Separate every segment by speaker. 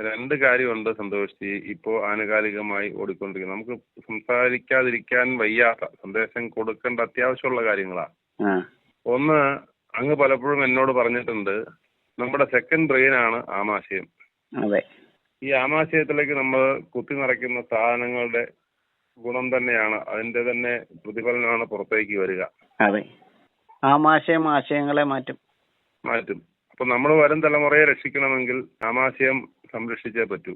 Speaker 1: രണ്ട് കാര്യമുണ്ട് സന്തോഷ്. ഇപ്പോ ആനുകാലികമായി ഓടിക്കൊണ്ടിരിക്കുന്നത് നമുക്ക് സംസാരിക്കാതിരിക്കാൻ വയ്യാത്ത സന്ദേശം കൊടുക്കേണ്ട അത്യാവശ്യമുള്ള കാര്യങ്ങളാ. ഒന്ന്, അങ്ങ് പലപ്പോഴും എന്നോട് പറഞ്ഞിട്ടുണ്ട്, നമ്മുടെ സെക്കൻഡ് ബ്രെയിനാണ് ആമാശയം.
Speaker 2: അതെ.
Speaker 1: ഈ ആമാശയത്തിലേക്ക് നമ്മൾ കുത്തി നിറയ്ക്കുന്ന സാധനങ്ങളുടെ ഗുണം തന്നെയാണ്, അതിന്റെ തന്നെ പ്രതിഫലനമാണ് പുറത്തേക്ക് വരിക.
Speaker 2: അതെ, ആമാശയം ആശയങ്ങളെ മാറ്റും.
Speaker 1: അപ്പൊ നമ്മൾ വരും തലമുറയെ രക്ഷിക്കണമെങ്കിൽ ആമാശയം സംരക്ഷിച്ചേ പറ്റൂ.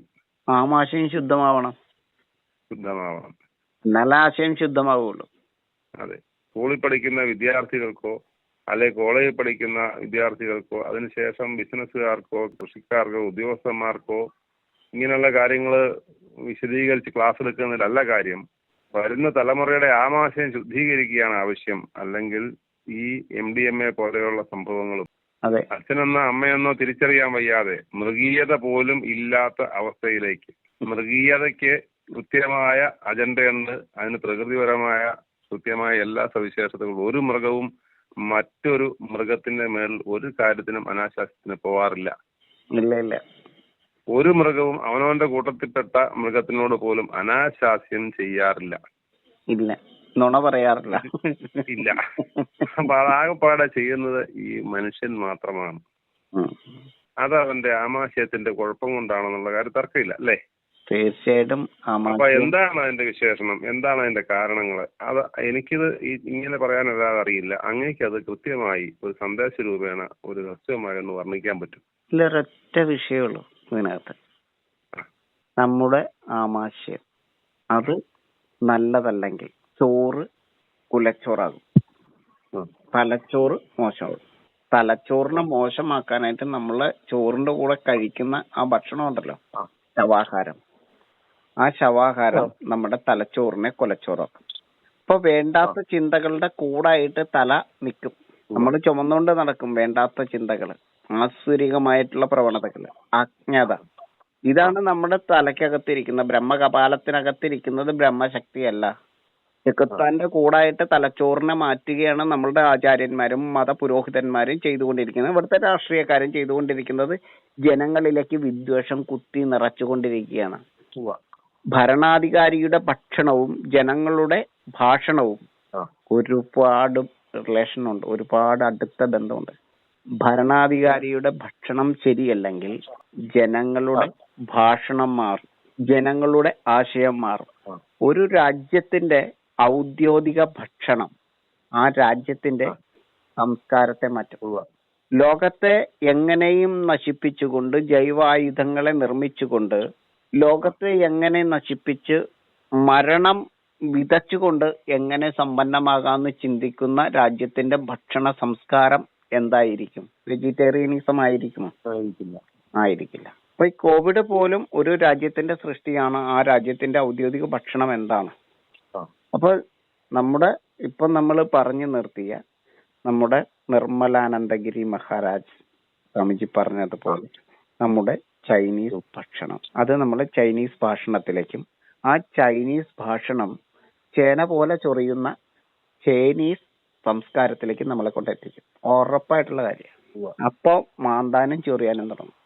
Speaker 2: ആമാശയം ശുദ്ധമാവണം. നല്ല ആശയം ശുദ്ധമാവുള്ളൂ.
Speaker 1: അതെ. സ്കൂളിൽ പഠിക്കുന്ന വിദ്യാർത്ഥികൾക്കോ അല്ലെ കോളേജിൽ പഠിക്കുന്ന വിദ്യാർത്ഥികൾക്കോ അതിനുശേഷം ബിസിനസ്സുകാർക്കോ കൃഷിക്കാർക്കോ ഉദ്യോഗസ്ഥന്മാർക്കോ ഇങ്ങനെയുള്ള കാര്യങ്ങൾ വിശദീകരിച്ച് ക്ലാസ് എടുക്കുന്നതിലല്ല കാര്യം. വരുന്ന തലമുറയുടെ ആമാശയം ശുദ്ധീകരിക്കുകയാണ് ആവശ്യം. അല്ലെങ്കിൽ ഈ MDMA പോലെയുള്ള സംഭവങ്ങളും അച്ഛനെന്നോ അമ്മയെന്നോ തിരിച്ചറിയാൻ വയ്യാതെ മൃഗീയത പോലും ഇല്ലാത്ത അവസ്ഥയിലേക്ക്, മൃഗീയതയ്ക്ക് കൃത്യമായ അജണ്ടയുണ്ട്, അതിന് പ്രകൃതിപരമായ കൃത്യമായ എല്ലാ സവിശേഷതകളും. ഒരു മൃഗവും മറ്റൊരു മൃഗത്തിന്റെ മേൽ ഒരു കാര്യത്തിനും അനാശാസ്യത്തിന് പോവാറില്ല.
Speaker 2: ഇല്ല.
Speaker 1: ഒരു മൃഗവും അവനവന്റെ കൂട്ടത്തിൽപ്പെട്ട മൃഗത്തിനോട് പോലും അനാശാസ്യം ചെയ്യാറില്ല.
Speaker 2: ഇല്ല, നുണ പറയാറില്ല.
Speaker 1: ഇല്ല. അപ്പൊ അതാകെപ്പാടെ ചെയ്യുന്നത് ഈ മനുഷ്യൻ മാത്രമാണ്. അത് അവന്റെ ആമാശയത്തിന്റെ കുഴപ്പം കൊണ്ടാണെന്നുള്ള കാര്യം തർക്കമില്ല, അല്ലേ?
Speaker 2: തീർച്ചയായിട്ടും.
Speaker 1: അപ്പൊ എന്താണ് അതിന്റെ വിശേഷണം, എന്താണ് അതിന്റെ കാരണങ്ങൾ? അത് എനിക്കിത് ഇങ്ങനെ പറയാനല്ലാതെ അറിയില്ല. അങ്ങേക്ക് അത് കൃത്യമായി ഒരു സന്ദേശ രൂപേണ ഒരു ഹ്രസ്വമായി ഒന്ന് വർണ്ണിക്കാൻ പറ്റും?
Speaker 2: ഇല്ല, ഒരൊറ്റ വിഷയമുള്ളൂ ഇതിനകത്ത്. നമ്മുടെ ആമാശയം അത് നല്ലതല്ലെങ്കിൽ ചോറ് കുലച്ചോറാകും, തലച്ചോറ് മോശമാകും. തലച്ചോറിനെ മോശമാക്കാനായിട്ട് നമ്മള് ചോറിന്റെ കൂടെ കഴിക്കുന്ന ആ ഭക്ഷണം ഉണ്ടല്ലോ, ശവാഹാരം, ആ ശവാഹാരം നമ്മുടെ തലച്ചോറിനെ കൊലച്ചോറാക്കും. ഇപ്പൊ വേണ്ടാത്ത ചിന്തകളുടെ കൂടായിട്ട് തല നിൽക്കും. നമ്മൾ ചുമന്നുകൊണ്ട് നടക്കും വേണ്ടാത്ത ചിന്തകള്, ആസുരികമായിട്ടുള്ള പ്രവണതകള്, അജ്ഞത. ഇതാണ് നമ്മുടെ തലയ്ക്കകത്തിരിക്കുന്ന ബ്രഹ്മകപാലത്തിനകത്തിരിക്കുന്നത്. ബ്രഹ്മശക്തിയല്ല. ചെകുത്താന്റെ കൂടായിട്ട് തലച്ചോറിനെ മാറ്റുകയാണ് നമ്മളുടെ ആചാര്യന്മാരും മതപുരോഹിതന്മാരും ചെയ്തുകൊണ്ടിരിക്കുന്നത്. ഇവിടുത്തെ രാഷ്ട്രീയക്കാരും ചെയ്തുകൊണ്ടിരിക്കുന്നത് ജനങ്ങളിലേക്ക് വിദ്വേഷം കുത്തി നിറച്ചുകൊണ്ടിരിക്കുകയാണ്. ഭരണാധികാരിയുടെ ഭക്ഷണവും ജനങ്ങളുടെ ഭാഷണവും ഒരുപാട് റിലേഷൻ ഉണ്ട്, ഒരുപാട് അടുത്ത ബന്ധമുണ്ട്. ഭരണാധികാരിയുടെ ഭക്ഷണം ശരിയല്ലെങ്കിൽ ജനങ്ങളുടെ ഭാഷണം മാറും, ജനങ്ങളുടെ ആശയം മാറും. ഒരു രാജ്യത്തിന്റെ ഔദ്യോഗിക ഭക്ഷണം ആ രാജ്യത്തിന്റെ സംസ്കാരത്തെ മാറ്റുക. ലോകത്തെ എങ്ങനെയും നശിപ്പിച്ചുകൊണ്ട്, ജൈവായുധങ്ങളെ നിർമ്മിച്ചുകൊണ്ട്, ലോകത്തെ എങ്ങനെ നശിപ്പിച്ച് മരണം വിതച്ചുകൊണ്ട് എങ്ങനെ സമ്പന്നമാകാമെന്ന് ചിന്തിക്കുന്ന രാജ്യത്തിന്റെ ഭക്ഷണ സംസ്കാരം എന്തായിരിക്കും? വെജിറ്റേറിയനിസം ആയിരിക്കുമോ? ആയിരിക്കില്ല. അപ്പൊ ഈ കോവിഡ് പോലും ഒരു രാജ്യത്തിന്റെ സൃഷ്ടിയാണ്. ആ രാജ്യത്തിന്റെ ഔദ്യോഗിക ഭക്ഷണം എന്താണ്? അപ്പൊ നമ്മുടെ ഇപ്പൊ നമ്മൾ പറഞ്ഞു നിർത്തിയ നമ്മുടെ നിർമ്മലാനന്ദഗിരി മഹാരാജ് സ്വാമിജി പറഞ്ഞതുപോലെ നമ്മുടെ ചൈനീസ് ഭക്ഷണം, അത് നമ്മുടെ ചൈനീസ് ഭാഷണത്തിലേക്കും ആ ചൈനീസ് ഭാഷണം ചേന പോലെ ചൊറിയുന്ന ചൈനീസ് സംസ്കാരത്തിലേക്ക് നമ്മളെ കൊണ്ടെത്തിക്കും. ഉറപ്പായിട്ടുള്ള കാര്യമാണ്. അപ്പൊ മാന്താനും ചൊറിയാനും തുടങ്ങും.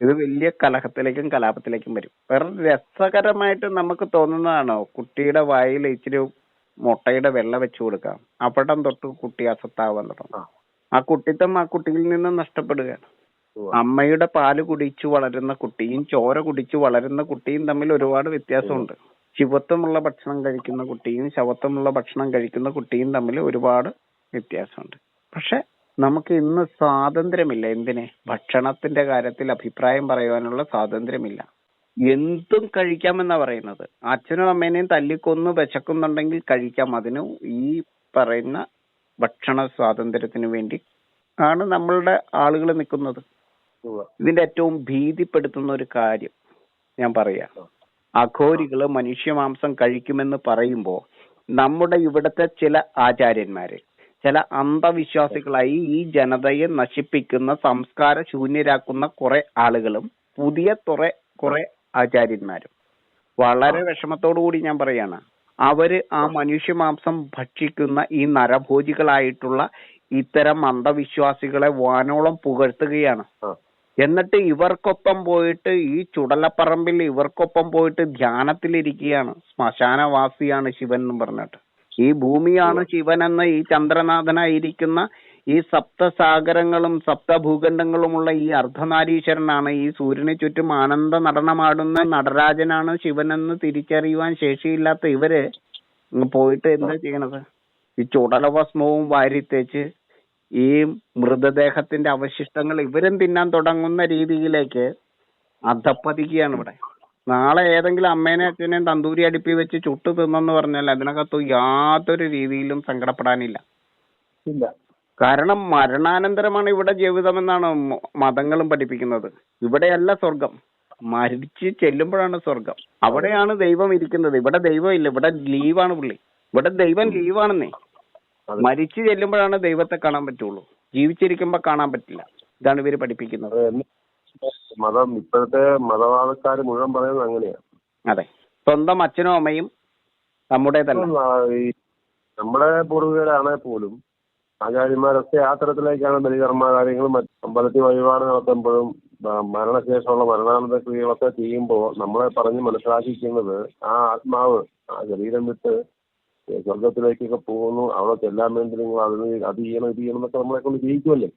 Speaker 2: ഇത് വലിയ കലഹത്തിലേക്കും കലാപത്തിലേക്കും വരും. വേറെ രസകരമായിട്ട് നമുക്ക് തോന്നുന്നതാണോ കുട്ടിയുടെ വായിൽ ഇച്ചിരി മുട്ടയുടെ വെള്ള വെച്ചു കൊടുക്കാം, അവിടം തൊട്ട് കുട്ടി അസത്താവാൻ തുടങ്ങും. ആ കുട്ടിത്തം ആ കുട്ടിയിൽ നിന്ന് നഷ്ടപ്പെടുകയാണ്. അമ്മയുടെ പാല് കുടിച്ചു വളരുന്ന കുട്ടിയും ചോര കുടിച്ചു വളരുന്ന കുട്ടിയും തമ്മിൽ ഒരുപാട് വ്യത്യാസമുണ്ട്. ശിവത്വമുള്ള ഭക്ഷണം കഴിക്കുന്ന കുട്ടിയും ശവത്വമുള്ള ഭക്ഷണം കഴിക്കുന്ന കുട്ടിയും തമ്മിൽ ഒരുപാട് വ്യത്യാസമുണ്ട്. പക്ഷെ നമുക്ക് ഇന്ന് സ്വാതന്ത്ര്യമില്ല. എന്തിന്? ഭക്ഷണത്തിന്റെ കാര്യത്തിൽ അഭിപ്രായം പറയാനുള്ള സ്വാതന്ത്ര്യമില്ല. എന്തും കഴിക്കാമെന്നാ പറയുന്നത്. അച്ഛനും അമ്മേനെയും തല്ലിക്കൊന്ന് വിശക്കുന്നുണ്ടെങ്കിൽ കഴിക്കാം. അതിന് ഈ പറയുന്ന ഭക്ഷണ സ്വാതന്ത്ര്യത്തിന് വേണ്ടി ആണ് നമ്മളുടെ ആളുകൾ നിൽക്കുന്നത്. ഇതിന്റെ ഏറ്റവും ഭീതിപ്പെടുത്തുന്ന ഒരു കാര്യം ഞാൻ പറയാം. അഘോരികള് മനുഷ്യമാംസം കഴിക്കുമെന്ന് പറയുമ്പോൾ നമ്മുടെ ഇവിടുത്തെ ചില ആചാര്യന്മാര്, ചില അന്ധവിശ്വാസികളായി ഈ ജനതയെ നശിപ്പിക്കുന്ന, സംസ്കാര ശൂന്യരാക്കുന്ന കുറെ ആളുകളും പുതിയ കുറെ ആചാര്യന്മാരും, വളരെ വിഷമത്തോടു കൂടി ഞാൻ പറയാണ്, അവര് ആ മനുഷ്യമാംസം ഭക്ഷിക്കുന്ന ഈ നരഭോജികളായിട്ടുള്ള ഇത്തരം അന്ധവിശ്വാസികളെ വാനോളം പുകഴ്ത്തുകയാണ്. എന്നിട്ട് ഇവർക്കൊപ്പം പോയിട്ട് ഈ ചുടലപ്പറമ്പിൽ ഇവർക്കൊപ്പം പോയിട്ട് ധ്യാനത്തിലിരിക്കുകയാണ്. ശ്മശാനവാസിയാണ് ശിവൻ എന്ന് പറഞ്ഞിട്ട്. ഈ ഭൂമിയാണ് ശിവൻ എന്ന ഈ ചന്ദ്രനാഥനായിരിക്കുന്ന ഈ സപ്തസാഗരങ്ങളും സപ്തഭൂഖണ്ഡങ്ങളുമുള്ള ഈ അർദ്ധനാരീശ്വരനാണ്, ഈ സൂര്യന് ചുറ്റും ആനന്ദ നടനമാടുന്ന നടരാജനാണ് ശിവനെന്ന് തിരിച്ചറിയുവാൻ ശേഷിയില്ലാത്ത ഇവര് പോയിട്ട് എന്താ ചെയ്യണത്? ഈ ചുടലഭസ്മവും വാരിത്തേച്ച് ഈ മൃതദേഹത്തിന്റെ അവശിഷ്ടങ്ങൾ ഇവരും തിന്നാൻ തുടങ്ങുന്ന രീതിയിലേക്ക് അധപ്പതിക്കുകയാണ് ഇവിടെ. നാളെ ഏതെങ്കിലും അമ്മേനെ അച്ഛനെയും തന്തൂരി അടുപ്പി വെച്ച് ചുട്ടു തിന്നെന്ന് പറഞ്ഞാൽ അതിനകത്ത് യാതൊരു രീതിയിലും സങ്കടപ്പെടാനില്ല. കാരണം മരണാനന്തരമാണ് ഇവിടെ ജീവിതമെന്നാണ് മതങ്ങളും പഠിപ്പിക്കുന്നത്. ഇവിടെയല്ല സ്വർഗം, മരിച്ച് ചെല്ലുമ്പോഴാണ് സ്വർഗം. അവിടെയാണ് ദൈവം ഇരിക്കുന്നത്. ഇവിടെ ദൈവം ഇല്ല, ഇവിടെ ലീവാണ് പുള്ളി. ഇവിടെ ദൈവം ലീവാണെന്നേ. മരിച്ചു ചെല്ലുമ്പോഴാണ് ദൈവത്തെ കാണാൻ പറ്റുള്ളൂ, ജീവിച്ചിരിക്കുമ്പോ കാണാൻ പറ്റില്ല. ഇതാണ് ഇവര് പഠിപ്പിക്കുന്നത്.
Speaker 1: മതം ഇപ്പോഴത്തെ മതവാദക്കാര് മുഴുവൻ പറയുന്നത് അങ്ങനെയാണ്.
Speaker 2: അതെ, സ്വന്തം അച്ഛനും അമ്മയും നമ്മുടേതല്ല.
Speaker 1: നമ്മുടെ പൂർവികരാണെ പോലും ആചാര്യന്മാരൊക്കെ ആ തരത്തിലേക്കാണ് ബലികർമ്മ കാര്യങ്ങളും അമ്പലത്തിൽ വഴിപാട് നടത്തുമ്പോഴും മരണശേഷമുള്ള മരണാനന്തര ക്രിയകളൊക്കെ ചെയ്യുമ്പോൾ നമ്മളെ പറഞ്ഞ് മനസ്സിലാക്കിക്കുന്നത് ആ ആത്മാവ് ആ ശരീരം വിട്ട് സ്വർഗത്തിലേക്കൊക്കെ പോകുന്നു, അവിടെ ചെല്ലാൻ വേണ്ടി നിങ്ങൾ അത് ചെയ്യണം ഇത് ചെയ്യണം എന്നൊക്കെ നമ്മളെ കൊണ്ട് ചെയ്യിക്കുമല്ലേ.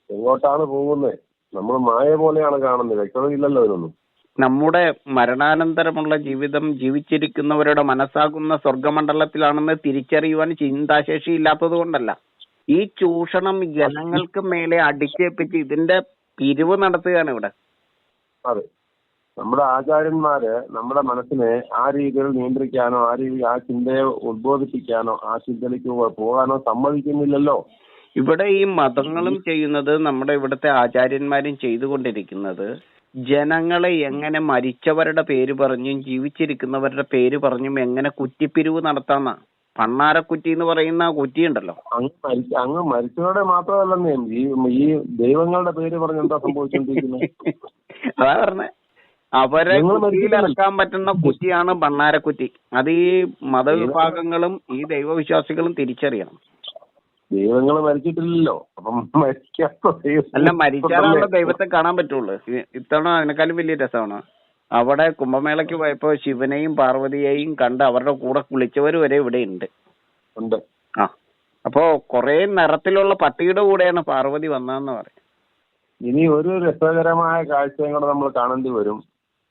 Speaker 1: എങ്ങോട്ടാണ് പോകുന്നത്? നമ്മൾ മായ പോലെയാണ് കാണുന്നത്, വ്യക്തത ഇല്ലല്ലോ ഇതിനൊന്നും.
Speaker 2: നമ്മുടെ മരണാനന്തരമുള്ള ജീവിതം ജീവിച്ചിരിക്കുന്നവരുടെ മനസ്സാകുന്ന സ്വർഗമണ്ഡലത്തിലാണെന്ന് തിരിച്ചറിയുവാൻ ചിന്താശേഷി ഇല്ലാത്തത് കൊണ്ടല്ല. ഈ ചൂഷണം ജനങ്ങൾക്ക് മേലെ അടിച്ചേൽപ്പിച്ച് ഇതിന്റെ പിരിവ് നടത്തുകയാണ് ഇവിടെ.
Speaker 1: അതെ, നമ്മുടെ ആചാര്യന്മാര് നമ്മുടെ മനസ്സിനെ ആ രീതിയിൽ നിയന്ത്രിക്കാനോ ആ ചിന്തയെ ഉദ്ബോധിപ്പിക്കാനോ ആ ചിന്തയിലേക്ക് പോകാനോ സമ്മതിക്കുന്നില്ലല്ലോ.
Speaker 2: ഇവിടെ ഈ മതങ്ങളും ചെയ്യുന്നത്, നമ്മുടെ ഇവിടുത്തെ ആചാര്യന്മാരും ചെയ്തുകൊണ്ടിരിക്കുന്നത്, ജനങ്ങളെ എങ്ങനെ മരിച്ചവരുടെ പേര് പറഞ്ഞും ജീവിച്ചിരിക്കുന്നവരുടെ പേര് പറഞ്ഞും എങ്ങനെ കുറ്റിപ്പിരിവ് നടത്താന്നാ. പണ്ണാരക്കുറ്റി എന്ന് പറയുന്ന കുറ്റിയുണ്ടല്ലോ,
Speaker 1: അങ്ങ് മരിച്ചവരുടെ മാത്രമല്ലെന്നേ ഈ ദൈവങ്ങളുടെ പേര് പറഞ്ഞ് എന്താ സംഭവിച്ചോണ്ടിരിക്കുന്നത്?
Speaker 2: അതാ പറഞ്ഞേ, അവരെ കുറ്റിയിലിറക്കാൻ പറ്റുന്ന കുറ്റിയാണ് ഭണ്ണാരക്കുറ്റി. അത് ഈ മതവിഭാഗങ്ങളും ഈ ദൈവവിശ്വാസികളും തിരിച്ചറിയണം.
Speaker 1: ദൈവങ്ങൾ മരിച്ചിട്ടില്ലല്ലോ, അപ്പം
Speaker 2: അല്ല, മരിച്ചാലുള്ള ദൈവത്തെ കാണാൻ പറ്റുള്ളൂ. ഇത്തവണ അതിനേക്കാളും വലിയ രസമാണ്, അവിടെ കുംഭമേളയ്ക്ക് പോയപ്പോ ശിവനെയും പാർവതിയെയും കണ്ട് അവരുടെ കൂടെ കുളിച്ചവർ വരെ ഇവിടെ ഉണ്ട്. ആ, അപ്പോ കൊറേ നിറത്തിലുള്ള പട്ടിയുടെ കൂടെയാണ് പാർവതി വന്നതെന്ന് പറയും.
Speaker 1: ഇനി ഒരു രസകരമായ കാഴ്ചയും കൂടെ നമ്മൾ കാണേണ്ടി വരും.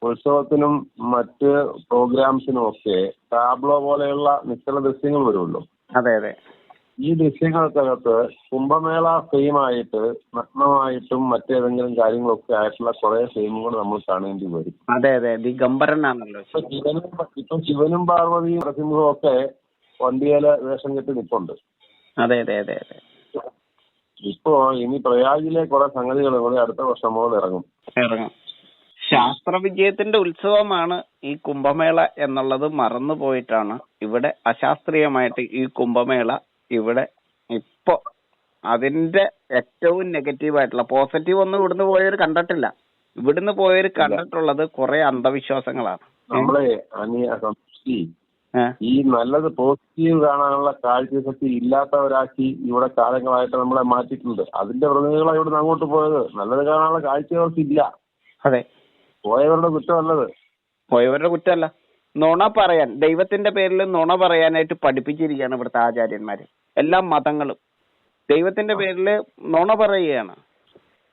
Speaker 1: ഉത്സവത്തിനും മറ്റ് പ്രോഗ്രാംസിനും ഒക്കെ ടാബ്ലോ പോലെയുള്ള നിശ്ചല ദൃശ്യങ്ങൾ വരുമല്ലോ.
Speaker 2: അതെ അതെ.
Speaker 1: ഈ ദൃശ്യങ്ങൾക്കകത്ത് കുംഭമേള ഫെയിമായിട്ട് നഗ്നമായിട്ടും മറ്റേതെങ്കിലും കാര്യങ്ങളൊക്കെ ആയിട്ടുള്ള കുറെ ഫെയിമുകൾ നമ്മൾ കാണേണ്ടി വരും.
Speaker 2: അതെ അതെ, ദിഗംബരനാണല്ലോ
Speaker 1: ഇപ്പൊ ശിവനും പാർവതിയും നരസിംഹവും ഒക്കെ വണ്ടിയില് വേഷം കെട്ടി നിൽപ്പുണ്ട്.
Speaker 2: അതെ അതെ അതെ അതെ.
Speaker 1: ഇപ്പോ ഇനി പ്രയാഗിലെ കുറെ സംഗതികൾ കൂടെ അടുത്ത വർഷം മുതൽ ഇറങ്ങും.
Speaker 2: ശാസ്ത്രവിജയത്തിന്റെ ഉത്സവമാണ് ഈ കുംഭമേള എന്നുള്ളത് മറന്നു പോയിട്ടാണ് ഇവിടെ അശാസ്ത്രീയമായിട്ട് ഈ കുംഭമേള ഇവിടെ ഇപ്പൊ അതിന്റെ ഏറ്റവും നെഗറ്റീവായിട്ടുള്ള. പോസിറ്റീവ് ഒന്നും ഇവിടുന്ന് പോയവർ കണ്ടിട്ടില്ല. ഇവിടുന്ന് പോയവർ കണ്ടിട്ടുള്ളത് കുറെ അന്ധവിശ്വാസങ്ങളാണ്.
Speaker 1: നമ്മളെ ഈ നല്ലത് പോസിറ്റീവ് കാണാനുള്ള കാഴ്ചശക്തി ഇല്ലാത്തവരാക്കി ഇവിടെ കാലങ്ങളായിട്ട് നമ്മളെ മാറ്റിയിട്ടുണ്ട്. അതിന്റെ പ്രതിനിധികളാണ് ഇവിടുന്ന് അങ്ങോട്ട് പോയത്. നല്ലത് കാണാനുള്ള കാഴ്ചകൾക്കില്ല.
Speaker 2: അതെ,
Speaker 1: പോയവരുടെ കുറ്റമല്ലത്.
Speaker 2: പോയവരുടെ കുറ്റമല്ല, നുണ പറയാൻ, ദൈവത്തിന്റെ പേരിൽ നുണ പറയാനായിട്ട് പഠിപ്പിച്ചിരിക്കുകയാണ് ഇവിടുത്തെ ആചാര്യന്മാര്. എല്ലാ മതങ്ങളും ദൈവത്തിന്റെ പേരിൽ നുണ പറയുകയാണ്.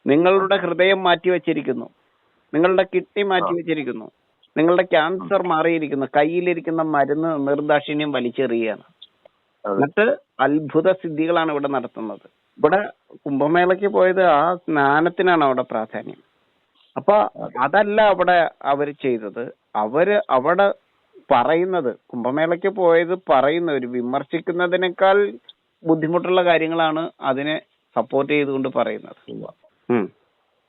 Speaker 2: നിങ്ങളുടെ ഹൃദയം മാറ്റി വെച്ചിരിക്കുന്നു, നിങ്ങളുടെ കിഡ്നി മാറ്റി വെച്ചിരിക്കുന്നു, നിങ്ങളുടെ ക്യാൻസർ മാറിയിരിക്കുന്നു, കയ്യിലിരിക്കുന്ന മരുന്ന് നിർദാക്ഷിണ്യം വലിച്ചെറിയുകയാണ്. എന്നിട്ട് അത്ഭുത സിദ്ധികളാണ് ഇവിടെ നടത്തുന്നത്. ഇവിടെ കുംഭമേളയ്ക്ക് പോയത് ആ സ്നാനത്തിനാണ് അവിടെ പ്രാധാന്യം. അപ്പൊ അതല്ല അവിടെ അവര് ചെയ്തത്. അവര് അവിടെ പറയുന്നത്, കുംഭമേളയ്ക്ക് പോയത് പറയുന്നവര് വിമർശിക്കുന്നതിനേക്കാൾ ബുദ്ധിമുട്ടുള്ള കാര്യങ്ങളാണ് അതിനെ സപ്പോർട്ട് ചെയ്തുകൊണ്ട് പറയുന്നത്.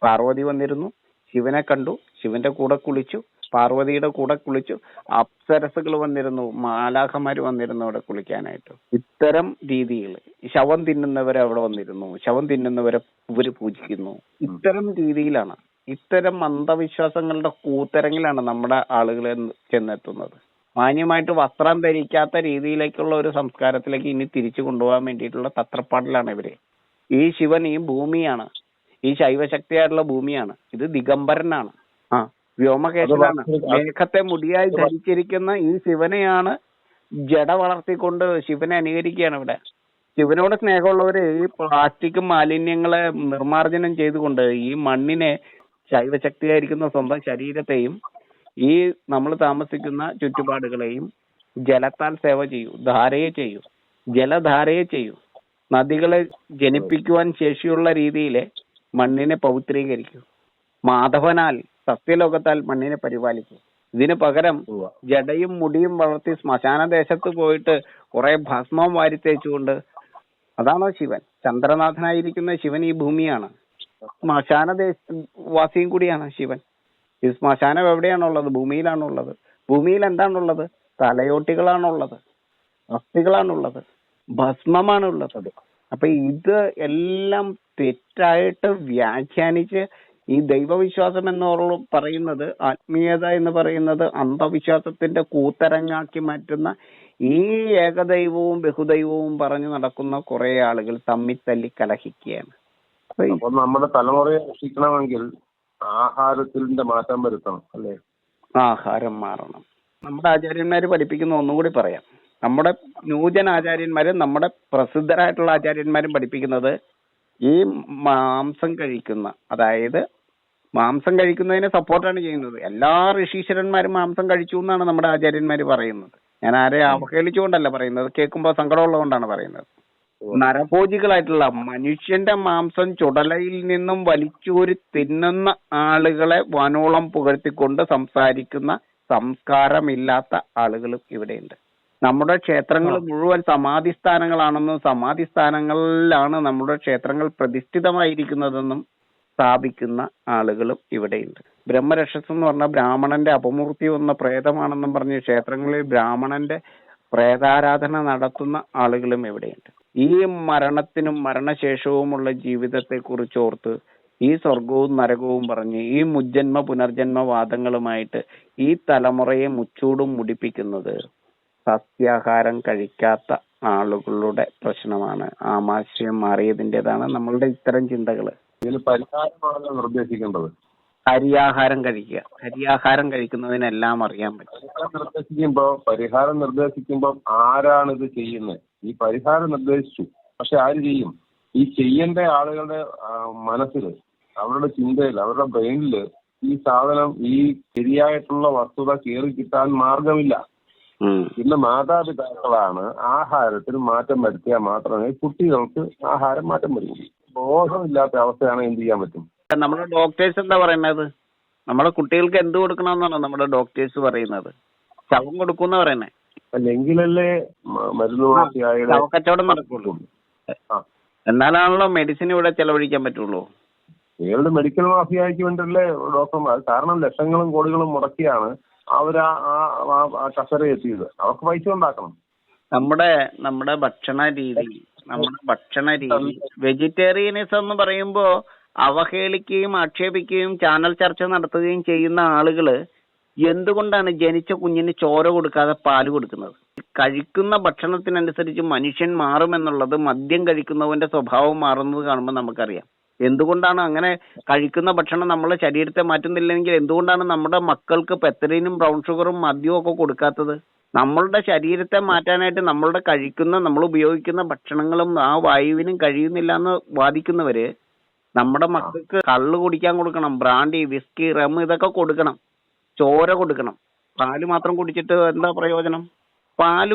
Speaker 2: പാർവതി വന്നിരുന്നു, ശിവനെ കണ്ടു, ശിവന്റെ കൂടെ കുളിച്ചു, പാർവതിയുടെ കൂടെ കുളിച്ചു, അപ്സരസുകൾ വന്നിരുന്നു, മാലാഖമാര് വന്നിരുന്നു അവിടെ കുളിക്കാനായിട്ട്. ഇത്തരം രീതികൾ. ശവം തിന്നുന്നവരെ അവിടെ വന്നിരുന്നു, ശവം തിന്നുന്നവരെ ഇവര് പൂജിക്കുന്നു. ഇത്തരം രീതിയിലാണ്, ഇത്തരം അന്ധവിശ്വാസങ്ങളുടെ കൂത്തരങ്ങിലാണ് നമ്മുടെ ആളുകളെ ചെന്നെത്തുന്നത്. മാന്യമായിട്ട് വസ്ത്രം ധരിക്കാത്ത രീതിയിലേക്കുള്ള ഒരു സംസ്കാരത്തിലേക്ക് ഇനി തിരിച്ചു കൊണ്ടുപോകാൻ വേണ്ടിയിട്ടുള്ള തത്രപ്പാടിലാണ് ഇവര്. ഈ ശിവൻ ഈ ഭൂമിയാണ്, ഈ ശൈവശക്തിയായിട്ടുള്ള ഭൂമിയാണ്. ഇത് ദിഗംബരനാണ്. ആ വ്യോമകേശനാണ്. മേഘത്തെ മുടിയായി ധരിച്ചിരിക്കുന്ന ഈ ശിവനെയാണ് ജട വളർത്തിക്കൊണ്ട് ശിവനെ അനുകരിക്കുകയാണ് ഇവിടെ. ശിവനോട് സ്നേഹമുള്ളവര് ഈ പ്ലാസ്റ്റിക് മാലിന്യങ്ങളെ നിർമ്മാർജ്ജനം ചെയ്തുകൊണ്ട് ഈ മണ്ണിനെ ശൈവശക്തിയായിരിക്കുന്ന സ്വന്തം ശരീരത്തെയും ഈ നമ്മൾ താമസിക്കുന്ന ചുറ്റുപാടുകളെയും ജലത്താൽ സേവ ചെയ്യൂ, ധാരയെ ചെയ്യൂ, ജലധാരയെ ചെയ്യൂ. നദികളെ ജനിപ്പിക്കുവാൻ ശേഷിയുള്ള രീതിയിൽ മണ്ണിനെ പവിത്രീകരിക്കൂ. മാധവനാൽ സസ്യലോകത്താൽ മണ്ണിനെ പരിപാലിക്കൂ. ഇതിന് പകരം ജടയും മുടിയും വളർത്തി ശ്മശാന ദേശത്ത് പോയിട്ട് കുറെ ഭസ്മം വാരിത്തേച്ചുകൊണ്ട്, അതാണോ ശിവൻ? ചന്ദ്രനാഥനായിരിക്കുന്ന ശിവൻ ഈ ഭൂമിയാണ്. ശ്മശാന വാസിയും കൂടിയാണ് ശിവൻ. ഈ ശ്മശാനം എവിടെയാണുള്ളത്? ഭൂമിയിലാണുള്ളത്. ഭൂമിയിൽ എന്താണുള്ളത്? തലയോട്ടികളാണുള്ളത്, അസ്ഥികളാണുള്ളത്, ഭസ്മമാണുള്ളത്. അപ്പൊ ഇത് എല്ലാം തെറ്റായിട്ട് വ്യാഖ്യാനിച്ച് ഈ ദൈവവിശ്വാസം എന്ന് പറയുന്നത്, ആത്മീയത എന്ന് പറയുന്നത് അന്ധവിശ്വാസത്തിന്റെ കൂത്തരങ്ങാക്കി മാറ്റുന്ന ഈ ഏകദൈവവും ബഹുദൈവവും പറഞ്ഞു നടക്കുന്ന കുറെ ആളുകൾ തമ്മിൽ തല്ലി കലഹിക്കുകയാണ്.
Speaker 1: അപ്പൊ നമ്മുടെ തലമുറയെ രക്ഷിക്കണമെങ്കിൽ ആഹാരത്തിന്റെ മാറ്റം വരുത്തണം, അല്ലേ?
Speaker 2: ആഹാരം മാറണം. നമ്മുടെ ആചാര്യന്മാര് പഠിപ്പിക്കുന്ന ഒന്നും കൂടി പറയാം. നമ്മുടെ നൂതന ആചാര്യന്മാരും നമ്മുടെ പ്രസിദ്ധരായിട്ടുള്ള ആചാര്യന്മാരും പഠിപ്പിക്കുന്നത് ഈ മാംസം കഴിക്കുന്ന, അതായത് മാംസം കഴിക്കുന്നതിനെ സപ്പോർട്ടാണ് ചെയ്യുന്നത്. എല്ലാ ഋഷീശ്വരന്മാരും മാംസം കഴിച്ചു എന്നാണ് നമ്മുടെ ആചാര്യന്മാര് പറയുന്നത്. ഞാൻ ആരെ അവഹേളിച്ചുകൊണ്ടല്ല പറയുന്നത്, കേൾക്കുമ്പോൾ സങ്കടമുള്ളതുകൊണ്ടാണ് പറയുന്നത്. നരഭോജികളായിട്ടുള്ള മനുഷ്യന്റെ മാംസം ചുടലയിൽ നിന്നും വലിച്ചൂരി തിന്നുന്ന ആളുകളെ വനോളം പുകഴ്ത്തിക്കൊണ്ട് സംസാരിക്കുന്ന സംസ്കാരമില്ലാത്ത ആളുകളും ഇവിടെയുണ്ട്. നമ്മുടെ ക്ഷേത്രങ്ങൾ മുഴുവൻ സമാധി സ്ഥാനങ്ങളാണെന്നും സമാധി സ്ഥാനങ്ങളിലാണ് നമ്മുടെ ക്ഷേത്രങ്ങൾ പ്രതിഷ്ഠിതമായിരിക്കുന്നതെന്നും സ്ഥാപിക്കുന്ന ആളുകളും ഇവിടെയുണ്ട്. ബ്രഹ്മരക്ഷസ് എന്ന് പറഞ്ഞ ബ്രാഹ്മണന്റെ അപമൂർത്തി വന്ന പ്രേതമാണെന്നും പറഞ്ഞ് ക്ഷേത്രങ്ങളിൽ ബ്രാഹ്മണന്റെ പ്രേതാരാധന നടത്തുന്ന ആളുകളും ഇവിടെയുണ്ട്. ഈ മരണത്തിനും മരണശേഷവുമുള്ള ജീവിതത്തെ കുറിച്ചോർത്ത് ഈ സ്വർഗവും നരകവും പറഞ്ഞ് ഈ മുജ്ജന്മ പുനർജന്മ വാദങ്ങളുമായിട്ട് ഈ തലമുറയെ മുച്ചൂടും മുടിപ്പിക്കുന്നത് സസ്യാഹാരം കഴിക്കാത്ത ആളുകളുടെ പ്രശ്നമാണ്. ആമാശയം മാറിയതിൻ്റെതാണ് നമ്മളുടെ ഇത്തരം ചിന്തകള്.
Speaker 1: ഇതിന് പരിഹാരമാണ് നിർദ്ദേശിക്കേണ്ടത്.
Speaker 2: അരിയാഹാരം കഴിക്കുക. അരിയാഹാരം കഴിക്കുന്നതിനെല്ലാം അറിയാൻ പറ്റും.
Speaker 1: പരിഹാരം നിർദ്ദേശിക്കുമ്പോൾ ആരാണ് ഇത് ചെയ്യുന്നത്? ഈ പരിഹാരം നിർദ്ദേശിച്ചു, പക്ഷെ ആര് ചെയ്യും? ഈ ചെയ്യേണ്ട ആളുകളുടെ മനസ്സിൽ, അവരുടെ ചിന്തയിൽ, അവരുടെ ബ്രെയിനിൽ ഈ സാധനം, ഈ ശരിയായിട്ടുള്ള വസ്തുത കയറി കിട്ടാൻ മാർഗമില്ല. പിന്നെ മാതാപിതാക്കളാണ് ആഹാരത്തിൽ മാറ്റം വരുത്തിയാൽ മാത്രമേ കുട്ടികൾക്ക് ആഹാരം മാറ്റം വരുള്ളൂ. ബോധമില്ലാത്ത അവസ്ഥയാണ് എന്ത് ചെയ്യാൻ പറ്റും?
Speaker 2: നമ്മുടെ ഡോക്ടേഴ്സ് എന്താ പറയുന്നത്? നമ്മുടെ കുട്ടികൾക്ക് എന്ത് കൊടുക്കണമെന്നാണ് നമ്മുടെ ഡോക്ടേഴ്സ് പറയുന്നത്? ശവം കൊടുക്കുന്ന പറയുന്നേ.
Speaker 1: അല്ലെങ്കിലല്ലേ മരുന്ന്
Speaker 2: കച്ചവടം നടക്കുള്ളൂ. എന്നാലാണല്ലോ മെഡിസിൻ ഇവിടെ ചെലവഴിക്കാൻ പറ്റുള്ളൂ.
Speaker 1: ഏത് മെഡിക്കൽ മാഫിയയ്ക്ക് വേണ്ടിയല്ലേ ഡോക്ടർമാർ? കാരണം ലക്ഷങ്ങളും കോടികളും മുടക്കിയാണ് അവരാ കസര എത്തിയത്. അവർക്ക് പൈസ ഉണ്ടാക്കണം.
Speaker 2: നമ്മുടെ ഭക്ഷണ രീതി വെജിറ്റേറിയനിസം എന്ന് പറയുമ്പോ അവഹേളിക്കുകയും ആക്ഷേപിക്കുകയും ചാനൽ ചർച്ച നടത്തുകയും ചെയ്യുന്ന ആളുകള് എന്തുകൊണ്ടാണ് ജനിച്ച കുഞ്ഞിന് ചോര കൊടുക്കാതെ പാല് കൊടുക്കുന്നത്? കഴിക്കുന്ന ഭക്ഷണത്തിനനുസരിച്ച് മനുഷ്യൻ മാറുമെന്നുള്ളത് മദ്യം കഴിക്കുന്നവന്റെ സ്വഭാവം മാറുന്നത് കാണുമ്പോൾ നമുക്കറിയാം. എന്തുകൊണ്ടാണ് അങ്ങനെ കഴിക്കുന്ന ഭക്ഷണം നമ്മളെ ശരീരത്തെ മാറ്റുന്നില്ലെങ്കിൽ എന്തുകൊണ്ടാണ് നമ്മുടെ മക്കൾക്ക് പെത്തലിനും ബ്രൗൺ ഷുഗറും മദ്യവും ഒക്കെ കൊടുക്കാത്തത്? നമ്മളുടെ ശരീരത്തെ മാറ്റാനായിട്ട് നമ്മൾ ഉപയോഗിക്കുന്ന ഭക്ഷണങ്ങളും ആ വായുവിനും കഴിയുന്നില്ല എന്ന് വാദിക്കുന്നവര് നമ്മുടെ മക്കൾക്ക് കള്ള് കുടിക്കാൻ കൊടുക്കണം, ബ്രാൻഡി, വിസ്കി, റം ഇതൊക്കെ കൊടുക്കണം, ചോര കൊടുക്കണം. പാല് മാത്രം കുടിച്ചിട്ട് എന്താ പ്രയോജനം? പാല്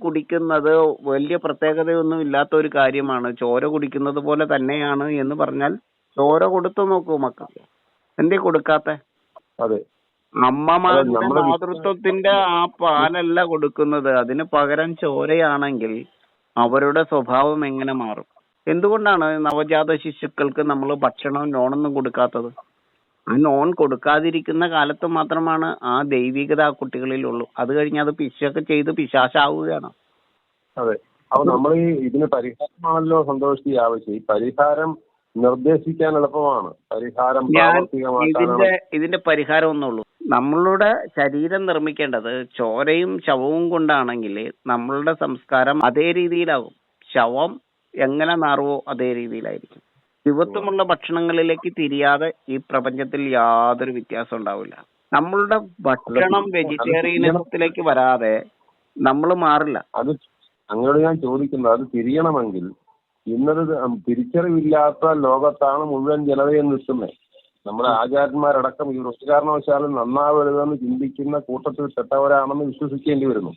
Speaker 2: കുടിക്കുന്നത് വലിയ പ്രത്യേകതയൊന്നും ഇല്ലാത്ത ഒരു കാര്യമാണ്. ചോര കുടിക്കുന്നത് പോലെ തന്നെയാണ് എന്ന് പറഞ്ഞാൽ ചോര കൊടുത്തു നോക്കൂ മക്കൾക്ക്. എന്തേ കൊടുക്കാത്ത?
Speaker 1: അതെ,
Speaker 2: അമ്മമാരുടെ മാതൃത്വത്തിന്റെ ആ പാലല്ല കൊടുക്കുന്നത്. അതിന് പകരം ചോരയാണെങ്കിൽ അവരുടെ സ്വഭാവം എങ്ങനെ മാറും? എന്തുകൊണ്ടാണ് നവജാത ശിശുക്കൾക്ക് നമ്മൾ ഭക്ഷണം നോണൊന്നും കൊടുക്കാത്തത്? ആ നോൺ കൊടുക്കാതിരിക്കുന്ന കാലത്ത് മാത്രമാണ് ആ ദൈവികത ആ കുട്ടികളിലുള്ളൂ. അത് കഴിഞ്ഞ് അത് പിശൊക്കെ ചെയ്ത് പിശാചാവുകയാണ്.
Speaker 1: അതെ, അപ്പൊ നമ്മൾ ഇതിന് പരിഹാരമാണല്ലോ സന്തോഷി ആവശ്യം. ഈ പരിഹാരം നിർദ്ദേശിക്കാൻ എളുപ്പമാണ്, പരിഹാരം
Speaker 2: ഇതിന്റെ പരിഹാരം ഒന്നുള്ളൂ. നമ്മളുടെ ശരീരം നിർമ്മിക്കേണ്ടത് ചോരയും ശവവും കൊണ്ടാണെങ്കിൽ നമ്മളുടെ സംസ്കാരം അതേ രീതിയിലാകും. ശവം എങ്ങനെ മാറുവോ അതേ രീതിയിലായിരിക്കും. ശിവത്വമുള്ള ഭക്ഷണങ്ങളിലേക്ക് തിരിയാതെ ഈ പ്രപഞ്ചത്തിൽ യാതൊരു വ്യത്യാസം ഉണ്ടാവില്ല. നമ്മളുടെ ഭക്ഷണം വെജിറ്റേറിയനിസത്തിലേക്ക് വരാതെ നമ്മൾ മാറില്ല.
Speaker 1: അത് അങ്ങോട്ട് ഞാൻ ചോദിക്കുന്നത്, അത് തിരിയണമെങ്കിൽ ഇന്നൊരു തിരിച്ചറിവില്ലാത്ത ലോകത്താണ് മുഴുവൻ ജനതയും നിൽക്കുന്നത്. നമ്മുടെ ആചാര്യന്മാരടക്കം ഈ ഒരു കാരണവശാലും നന്നാവരുതെന്ന് ചിന്തിക്കുന്ന കൂട്ടത്തിൽ പെട്ടവരാണെന്ന് വിശ്വസിക്കേണ്ടി വരുന്നു.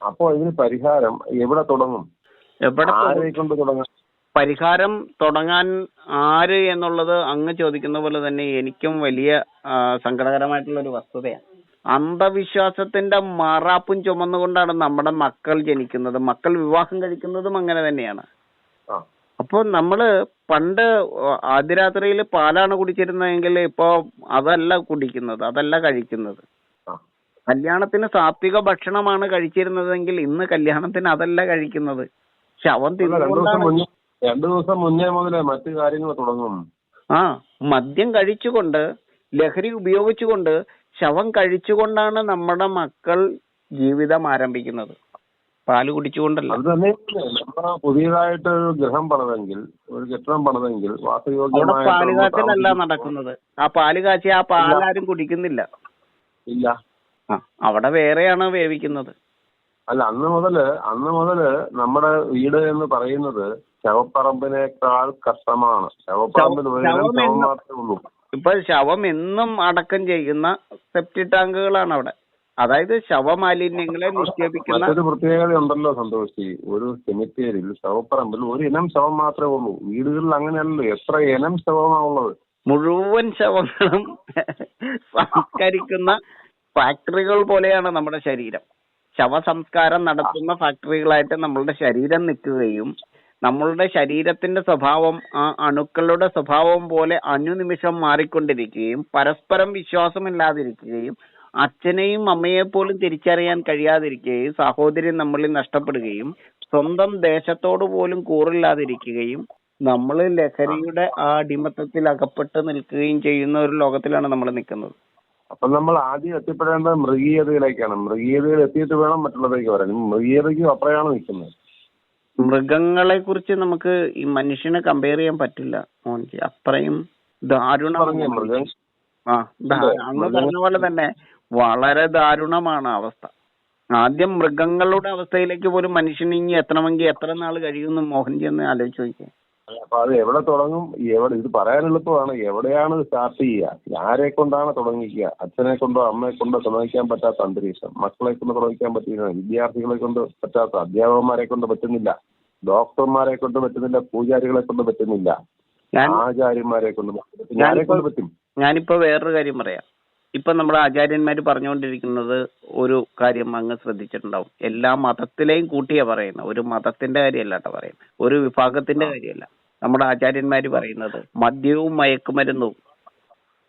Speaker 1: അപ്പോ ഇതിന് പരിഹാരം എവിടെ തുടങ്ങും? ആരെ കൊണ്ട് തുടങ്ങാം?
Speaker 2: പരിഹാരം തുടങ്ങാൻ ആര് എന്നുള്ളത് അങ്ങ് ചോദിക്കുന്ന പോലെ തന്നെ എനിക്കും വലിയ സങ്കടകരമായിട്ടുള്ള ഒരു വസ്തുതയാണ്. അന്ധവിശ്വാസത്തിന്റെ മാറാപ്പും ചുമന്നുകൊണ്ടാണ് നമ്മുടെ മക്കൾ ജനിക്കുന്നത്, മക്കൾ വിവാഹം കഴിക്കുന്നതും അങ്ങനെ തന്നെയാണ്. അപ്പോൾ നമ്മള് പണ്ട് ആദ്യരാത്രിയിൽ പാലാണ് കുടിച്ചിരുന്നതെങ്കിൽ ഇപ്പോ അതല്ല കുടിക്കുന്നത്, അതല്ല കഴിക്കുന്നത്. കല്യാണത്തിന് സാത്വിക ഭക്ഷണമാണ് കഴിച്ചിരുന്നതെങ്കിൽ ഇന്ന് കല്യാണത്തിന് അതല്ല കഴിക്കുന്നത്. ശവം തിന്നുകൊണ്ടാണ്.
Speaker 1: 2 ദിവസം മുന്നേ മുതലേ മറ്റു കാര്യങ്ങൾ തുടങ്ങും.
Speaker 2: മദ്യം കഴിച്ചുകൊണ്ട്, ലഹരി ഉപയോഗിച്ചുകൊണ്ട്, ശവം കഴിച്ചുകൊണ്ടാണ് നമ്മുടെ മക്കൾ ജീവിതം ആരംഭിക്കുന്നത്. പാല് കുടിച്ചുകൊണ്ടല്ല.
Speaker 1: അത് തന്നെ പുതിയതായിട്ട് ഒരു ഗൃഹം പണിതെങ്കിൽ, ഒരു കെട്ടിടം പണിതെങ്കിൽ വാസയോഗ്യമായ
Speaker 2: പാലുകാച്ചലല്ല നടക്കുന്നത്. ആ പാല് കാച്ചി ആ പാലാരും കുടിക്കുന്നില്ല.
Speaker 1: ഇല്ല,
Speaker 2: അവിടെ വേറെയാണ് വേവിക്കുന്നത്.
Speaker 1: അല്ല, അന്ന് മുതല് നമ്മുടെ വീട് എന്ന് പറയുന്നത് ശവപ്പറമ്പിനേക്കാൾ കഷ്ടമാണ്. ശവപ്പറമ്പിൽ മാത്രമേ ഉള്ളൂ.
Speaker 2: ഇപ്പൊ ശവം എന്നും അടക്കം ചെയ്യുന്ന സെപ്റ്റി ടാങ്കുകളാണ് അവിടെ. അതായത് ശവമാലിന്യങ്ങളെ നിക്ഷേപിക്കുന്ന
Speaker 1: മറ്റൊരു പ്രത്യേകത ഉണ്ടല്ലോ സന്തോഷി. ഒരു സെമിത്തേരിയിൽ ശവപ്പറമ്പിൽ ഒരു ഇനം ശവം മാത്രമേ ഉള്ളൂ. വീടുകളിൽ അങ്ങനെയല്ലല്ലോ, എത്ര ഇനം ശവമാണ് ഉള്ളത്.
Speaker 2: മുഴുവൻ ശവങ്ങളും സംസ്കരിക്കുന്ന ഫാക്ടറികൾ പോലെയാണ് നമ്മുടെ ശരീരം. ശവസംസ്കാരം നടത്തുന്ന ഫാക്ടറികളായിട്ട് നമ്മളുടെ ശരീരം നിൽക്കുകയും നമ്മളുടെ ശരീരത്തിന്റെ സ്വഭാവം ആ അണുക്കളുടെ സ്വഭാവം പോലെ അനുനിമിഷം മാറിക്കൊണ്ടിരിക്കുകയും പരസ്പരം വിശ്വാസമില്ലാതിരിക്കുകയും അച്ഛനെയും അമ്മയെ പോലും തിരിച്ചറിയാൻ കഴിയാതിരിക്കുകയും സഹോദര്യം നമ്മളിൽ നഷ്ടപ്പെടുകയും സ്വന്തം ദേശത്തോട് പോലും കൂറില്ലാതിരിക്കുകയും നമ്മൾ ലഹരിയുടെ ആ അടിമത്തത്തിൽ അകപ്പെട്ട് നിൽക്കുകയും ചെയ്യുന്ന ഒരു ലോകത്തിലാണ് നമ്മൾ നിൽക്കുന്നത്.
Speaker 1: അപ്പൊ നമ്മൾ ആദ്യം എത്തിപ്പെടേണ്ടത് മൃഗീയതയിലേക്കാണ്. മൃഗീയതയിൽ എത്തിയിട്ട് വേണം മറ്റുള്ളവരേക്ക് വരാൻ. മൃഗീയതയ്ക്കും അപ്പുറമാണ് നിൽക്കുന്നത്.
Speaker 2: മൃഗങ്ങളെ കുറിച്ച് നമുക്ക് ഈ മനുഷ്യനെ കമ്പയർ ചെയ്യാൻ പറ്റില്ല. അത്രയും ദാരുണമാണ്. അങ്ങ് പറഞ്ഞ പോലെ തന്നെ വളരെ ദാരുണമാണ് അവസ്ഥ. ആദ്യം മൃഗങ്ങളുടെ അവസ്ഥയിലേക്ക് പോലും മനുഷ്യൻ ഇനി എത്തണമെങ്കിൽ എത്ര നാൾ കഴിയുമെന്ന് മോഹൻജി ഒന്ന് ആലോചിച്ച് നോക്കിയാൽ.
Speaker 1: അപ്പൊ അത് എവിടെ തുടങ്ങും? ഇത് പറയാൻ എളുപ്പമാണ്. എവിടെയാണ് സ്റ്റാർട്ട് ചെയ്യുക? ആരെ കൊണ്ടാണ് തുടങ്ങിക്കുക? അച്ഛനെ കൊണ്ടോ അമ്മയെ കൊണ്ടോ തുടങ്ങിക്കാൻ പറ്റാത്ത അന്തരീക്ഷം, മക്കളെ കൊണ്ട് തുടങ്ങിക്കാൻ പറ്റില്ല, വിദ്യാർത്ഥികളെ കൊണ്ട് പറ്റാത്ത, അധ്യാപകന്മാരെ കൊണ്ട് പറ്റുന്നില്ല, ഡോക്ടർമാരെ കൊണ്ട് പറ്റുന്നില്ല, പൂജാരികളെ കൊണ്ട് പറ്റുന്നില്ല, ആചാര്യന്മാരെ കൊണ്ട് പറ്റും.
Speaker 2: ഞാനിപ്പോ വേറൊരു കാര്യം പറയാം. ഇപ്പൊ നമ്മുടെ ആചാര്യന്മാര് പറഞ്ഞുകൊണ്ടിരിക്കുന്നത് ഒരു കാര്യം അങ്ങ് ശ്രദ്ധിച്ചിട്ടുണ്ടാവും. എല്ലാ മതത്തിലെയും കൂട്ടിയാ പറയുന്നത്. ഒരു മതത്തിന്റെ കാര്യമല്ല കേട്ടോ പറയുന്നത്, ഒരു വിഭാഗത്തിന്റെ കാര്യമല്ല. നമ്മുടെ ആചാര്യന്മാര് പറയുന്നത് മദ്യവും മയക്കുമരുന്നും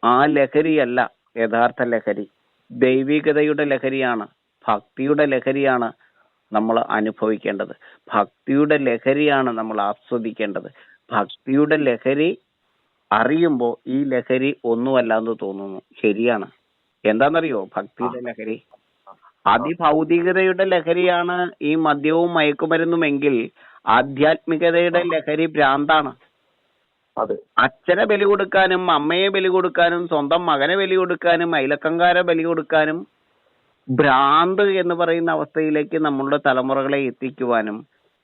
Speaker 2: ആ ലഹരിയല്ല യഥാർത്ഥ ലഹരി. ദൈവികതയുടെ ലഹരിയാണ്, ഭക്തിയുടെ ലഹരിയാണ് നമ്മൾ അനുഭവിക്കേണ്ടത്. ഭക്തിയുടെ ലഹരിയാണ് നമ്മൾ ആസ്വദിക്കേണ്ടത്. ഭക്തിയുടെ ലഹരി അറിയുമ്പോ ഈ ലഹരി ഒന്നുമല്ലാന്ന് തോന്നുന്നു. ശരിയാണ്. എന്താണെന്നറിയോ ഭക്തിയുടെ ലഹരി? അതിഭൗതികതയുടെ ലഹരിയാണ് ഈ മദ്യവും മയക്കുമരുന്നുമെങ്കിൽ ആധ്യാത്മികതയുടെ ലഹരി ഭ്രാന്താണ്. അച്ഛനെ ബലി കൊടുക്കാനും അമ്മയെ ബലി കൊടുക്കാനും സ്വന്തം മകനെ ബലി കൊടുക്കാനും അയലക്കങ്കാരെ ബലി കൊടുക്കാനും ഭ്രാന്ത് എന്ന് പറയുന്ന അവസ്ഥയിലേക്ക് നമ്മളുടെ തലമുറകളെ എത്തിക്കുവാനും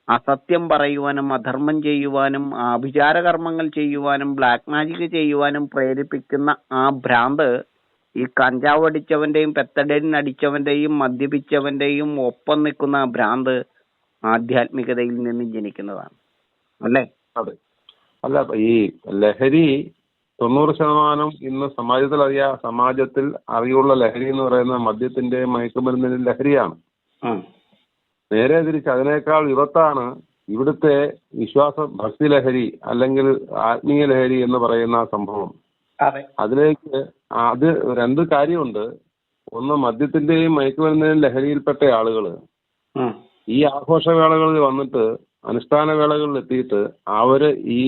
Speaker 2: അസത്യം പറയുവാനും അധർമ്മം ചെയ്യുവാനും ആഭിചാര കർമ്മങ്ങൾ ചെയ്യുവാനും ബ്ലാക്ക് മാജിക് ചെയ്യുവാനും പ്രേരിപ്പിക്കുന്ന ആ ഭ്രാന്ത് ഈ കഞ്ചാവ് അടിച്ചവന്റെയും പെത്തഡൈൻ അടിച്ചവന്റെയും മദ്യപിച്ചവന്റെയും ഒപ്പം നിൽക്കുന്ന ആ ഭ്രാന്ത് ആധ്യാത്മികതയിൽ നിന്ന് ജനിക്കുന്നതാണ് അല്ലേ?
Speaker 1: അതെ. അല്ല, ഈ ലഹരി 90% ഇന്ന് സമാജത്തിൽ അറിയുള്ള ലഹരി എന്ന് പറയുന്നത് മദ്യത്തിന്റെ മയക്കുമരുന്നിന്റെ ലഹരിയാണ്. നേരെ തിരിച്ച് അതിനേക്കാൾ വിപത്താണ് ഇവിടുത്തെ ഭക്തി ലഹരി അല്ലെങ്കിൽ ആത്മീയ ലഹരി എന്ന് പറയുന്ന സംഭവം. അതിലേക്ക് അത് 2 കാര്യമുണ്ട്. ഒന്ന്, മദ്യത്തിന്റെയും മയക്കുമരുന്നിന്റെയും ലഹരിയിൽപ്പെട്ട ആളുകള് ഈ ആഘോഷവേളകളിൽ വന്നിട്ട് അനുഷ്ഠാന വേളകളിൽ എത്തിയിട്ട് അവര് ഈ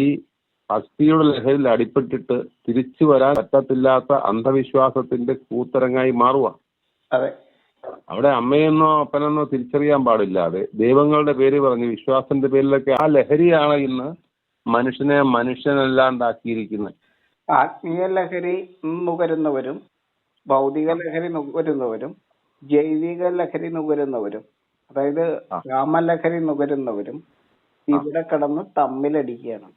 Speaker 1: ഭക്തിയുടെ ലഹരിയിൽ അടിപ്പെട്ടിട്ട് തിരിച്ചു വരാൻ പറ്റത്തില്ലാത്ത അന്ധവിശ്വാസത്തിന്റെ കൂത്തരങ്ങായി മാറുക. അവിടെ അമ്മയെന്നോ അപ്പനെന്നോ തിരിച്ചറിയാൻ പാടില്ലാതെ ദൈവങ്ങളുടെ പേര് പറഞ്ഞ് വിശ്വാസത്തിന്റെ പേരിലൊക്കെ ആ ലഹരിയാണ് ഇന്ന് മനുഷ്യനെ മനുഷ്യനല്ലാണ്ടാക്കിയിരിക്കുന്നത്.
Speaker 2: ആത്മീയ ലഹരി നുകരുന്നവരും ഭൗതിക ലഹരി നുകരുന്നവരും ജൈവിക ലഹരി നുകരുന്നവരും, അതായത് രാമലഹരി നുകരുന്നവരും ഇവിടെ കിടന്ന് തമ്മിലടിക്കുകയാണ്.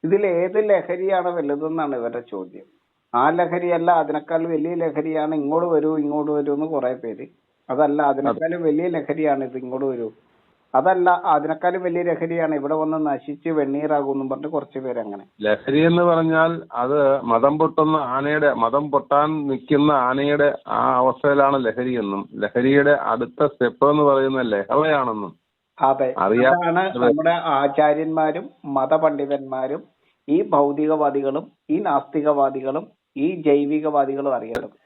Speaker 2: ഇതിൽ ഏത് ലഹരിയാണ് വലുതെന്നാണ് ഇവരുടെ ചോദ്യം. ആ ലഹരിയല്ല, അതിനേക്കാൾ വലിയ ലഹരിയാണ് ഇങ്ങോട്ട് വരൂ എന്ന് കുറെ പേര്. അതല്ല, അതിനേക്കാളും വലിയ ലഹരിയാണ് ഇത്, ഇങ്ങോട്ട് വരൂ. അതല്ല, അതിനേക്കാളും വലിയ ലഹരിയാണ് ഇവിടെ വന്ന് നശിച്ച് വെണ്ണീറാകുമെന്നും പറഞ്ഞിട്ട് കുറച്ച് പേര് അങ്ങനെ.
Speaker 1: ലഹരി എന്ന് പറഞ്ഞാൽ അത് മതം പൊട്ടാൻ നിൽക്കുന്ന ആനയുടെ ആ അവസ്ഥയിലാണ് ലഹരി എന്നും, ലഹരിയുടെ അടുത്ത സ്റ്റെപ്പ് എന്ന് പറയുന്ന ലഹളയാണെന്നും.
Speaker 2: അതെ, അതാണ് നമ്മുടെ ആചാര്യന്മാരും മതപണ്ഡിതന്മാരും ഈ ഭൗതികവാദികളും ഈ നാസ്തികവാദികളും ഈ ജൈവികവാദികളും അറിയേണ്ടത്.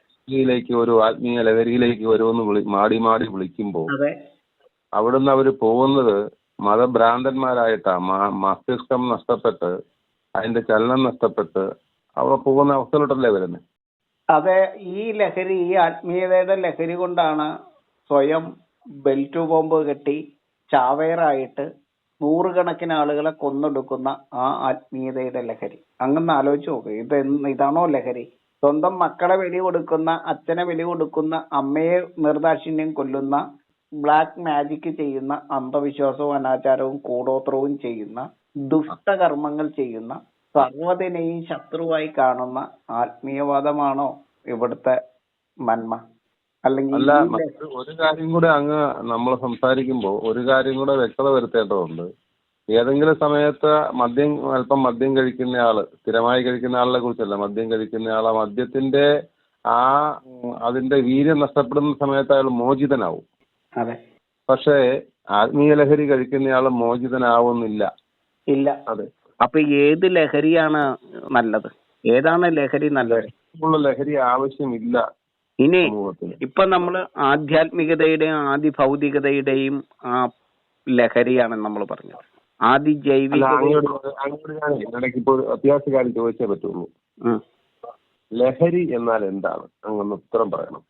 Speaker 1: ഒരു ആത്മീയ ലഹരിയിലേക്ക് വരുമെന്ന് മാടി വിളിക്കുമ്പോൾ അവിടുന്ന് അവര് പോകുന്നത് മതഭ്രാന്തന്മാരായിട്ടാ. മസ്തിഷ്കം നഷ്ടപ്പെട്ട് അതിന്റെ ചലനം നഷ്ടപ്പെട്ട് അവർ പോകുന്ന അവസ്ഥയിലോട്ടല്ലേ വരുന്നത്.
Speaker 2: അതെ, ഈ ലഹരി, ഈ ആത്മീയതയുടെ ലഹരി കൊണ്ടാണ് സ്വയം ബെൽറ്റ് ബോംബ് കെട്ടി ചാവേറായിട്ട് നൂറുകണക്കിന് ആളുകളെ കൊന്നൊടുക്കുന്ന ആ ആത്മീയതയുടെ ലഹരി. അങ്ങനെ ആലോചിച്ച് നോക്ക്, ഇതാണോ ലഹരി? സ്വന്തം മക്കളെ ബലി കൊടുക്കുന്ന, അച്ഛനെ ബലി കൊടുക്കുന്ന, അമ്മയെ നിർദാക്ഷിണ്യം കൊല്ലുന്ന, ബ്ലാക്ക് മാജിക് ചെയ്യുന്ന, അന്ധവിശ്വാസവും അനാചാരവും കൂടോത്രവും ചെയ്യുന്ന, ദുഷ്ടകർമ്മങ്ങൾ ചെയ്യുന്ന, സർവ്വതിനെയും ശത്രുവായി കാണുന്ന ആത്മീയവാദമാണോ ഇവിടുത്തെ നന്മ? അല്ലെങ്കിൽ
Speaker 1: ഒരു കാര്യം കൂടെ അങ്ങ് നമ്മൾ സംസാരിക്കുമ്പോൾ ഒരു കാര്യം കൂടെ വ്യക്തത വരുത്തേണ്ടതുണ്ട്. ഏതെങ്കിലും സമയത്ത് അല്പം മദ്യം കഴിക്കുന്ന ആള്, സ്ഥിരമായി കഴിക്കുന്ന ആളിനെ കുറിച്ചല്ല, മദ്യം കഴിക്കുന്ന ആള് മദ്യത്തിന്റെ അതിന്റെ വീര്യം നഷ്ടപ്പെടുന്ന സമയത്ത് അയാൾ മോചിതനാവും.
Speaker 2: അതെ.
Speaker 1: പക്ഷേ ആത്മീയ ലഹരി കഴിക്കുന്നയാള് മോചിതനാവുന്നില്ല.
Speaker 2: ഇല്ല. അതെ. അപ്പൊ ഏത് ലഹരിയാണ് നല്ലത്? ഏതാണ് ലഹരി നല്ലത്?
Speaker 1: ലഹരി ആവശ്യമില്ല.
Speaker 2: ഇനി ഇപ്പൊ നമ്മള് ആധ്യാത്മികതയുടെയും ആദി ഭൗതികതയുടെയും ആ ലഹരിയാണ് നമ്മൾ പറഞ്ഞത്. ആദി ജൈവിക
Speaker 1: ഇടയ്ക്കിപ്പോ അത്യാവശ്യ കാര്യം ചോദിച്ചേ പറ്റുള്ളൂ. ലഹരി എന്നാൽ എന്താണ്? അങ്ങൊന്ന് ഉത്തരം പറയണം.